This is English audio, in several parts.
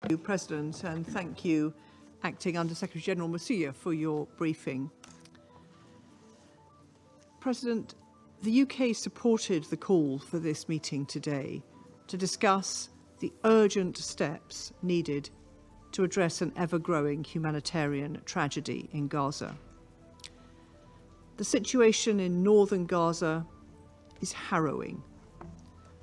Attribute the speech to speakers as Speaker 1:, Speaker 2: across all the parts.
Speaker 1: Thank you, President, and thank you, Acting Under-Secretary General Masuya, for your briefing. President, the UK supported the call for this meeting today to discuss the urgent steps needed to address an ever-growing humanitarian tragedy in Gaza. The situation in northern Gaza is harrowing.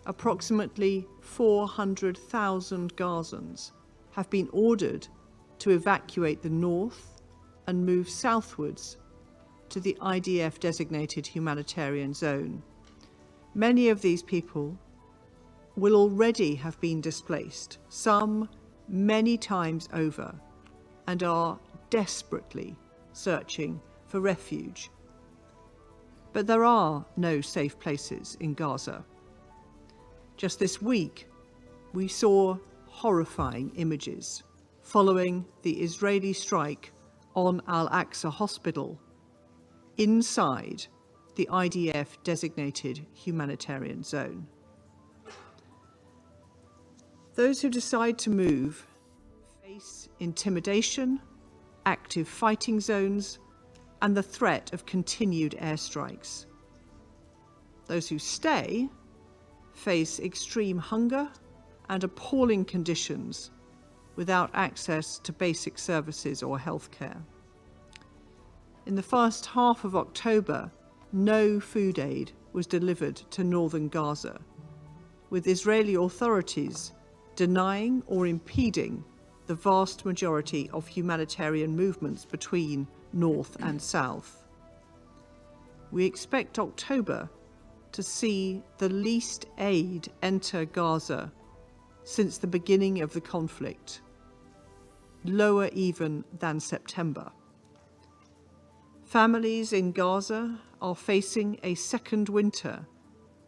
Speaker 1: Approximately 400,000 Gazans have been ordered to evacuate the north and move southwards to the IDF-designated humanitarian zone. Many of these people will already have been displaced, some many times over, and are desperately searching for refuge. But there are no safe places in Gaza. Just this week, we saw horrifying images following the Israeli strike on Al-Aqsa Hospital inside the IDF-designated humanitarian zone. Those who decide to move face intimidation, active fighting zones, and the threat of continued airstrikes. Those who stay face extreme hunger and appalling conditions without access to basic services or healthcare. In the first half of October, no food aid was delivered to northern Gaza, with Israeli authorities denying or impeding the vast majority of humanitarian movements between north and south. We expect October to see the least aid enter Gaza since the beginning of the conflict, lower even than September. Families in Gaza are facing a second winter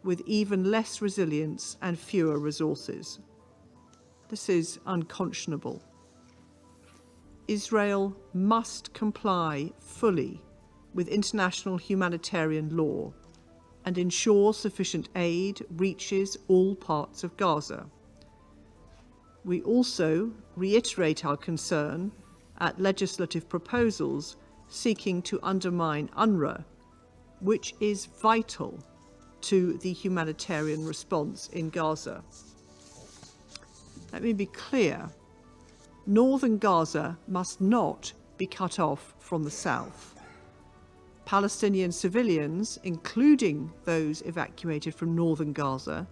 Speaker 1: with even less resilience and fewer resources. This is unconscionable. Israel must comply fully with international humanitarian law and ensure sufficient aid reaches all parts of Gaza. We also reiterate our concern at legislative proposals seeking to undermine UNRWA, which is vital to the humanitarian response in Gaza. Let me be clear. Northern Gaza must not be cut off from the south. Palestinian civilians, including those evacuated from northern Gaza,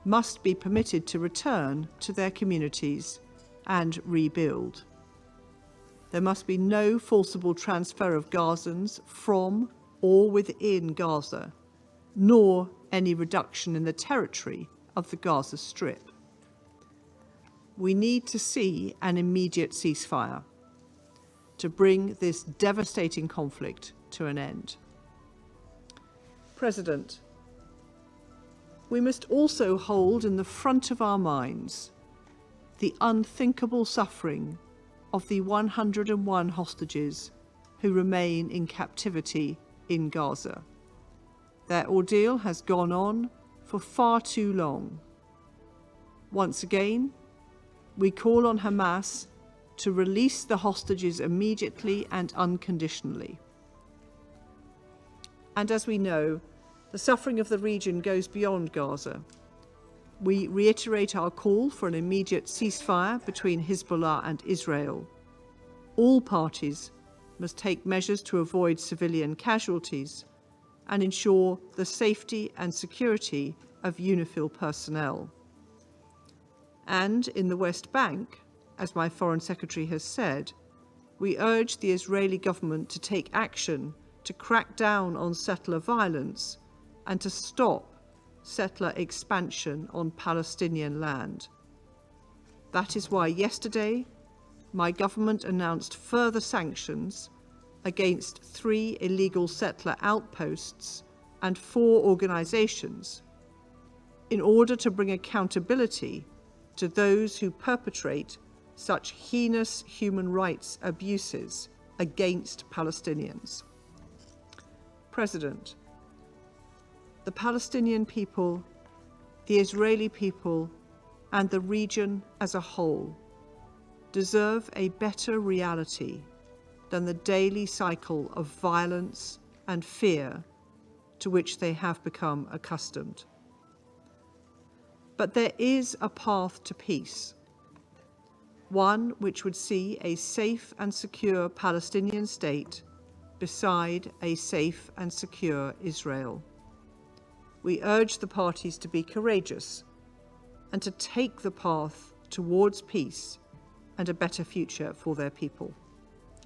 Speaker 1: must be permitted to return to their communities and rebuild. There must be no forcible transfer of Gazans from or within Gaza, nor any reduction in the territory of the Gaza Strip. We need to see an immediate ceasefire to bring this devastating conflict to an end. President, we must also hold in the front of our minds the unthinkable suffering of the 101 hostages who remain in captivity in Gaza. Their ordeal has gone on for far too long. Once again, we call on Hamas to release the hostages immediately and unconditionally. And as we know, the suffering of the region goes beyond Gaza. We reiterate our call for an immediate ceasefire between Hezbollah and Israel. All parties must take measures to avoid civilian casualties and ensure the safety and security of UNIFIL personnel. And in the West Bank, as my Foreign Secretary has said, we urge the Israeli government to take action to crack down on settler violence and to stop settler expansion on Palestinian land. That is why yesterday, my government announced further sanctions against 3 illegal settler outposts and 4 organizations in order to bring accountability to those who perpetrate such heinous human rights abuses against Palestinians. President, the Palestinian people, the Israeli people, and the region as a whole deserve a better reality than the daily cycle of violence and fear to which they have become accustomed. But there is a path to peace, one which would see a safe and secure Palestinian state beside a safe and secure Israel. We urge the parties to be courageous and to take the path towards peace and a better future for their people.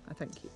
Speaker 1: I thank you.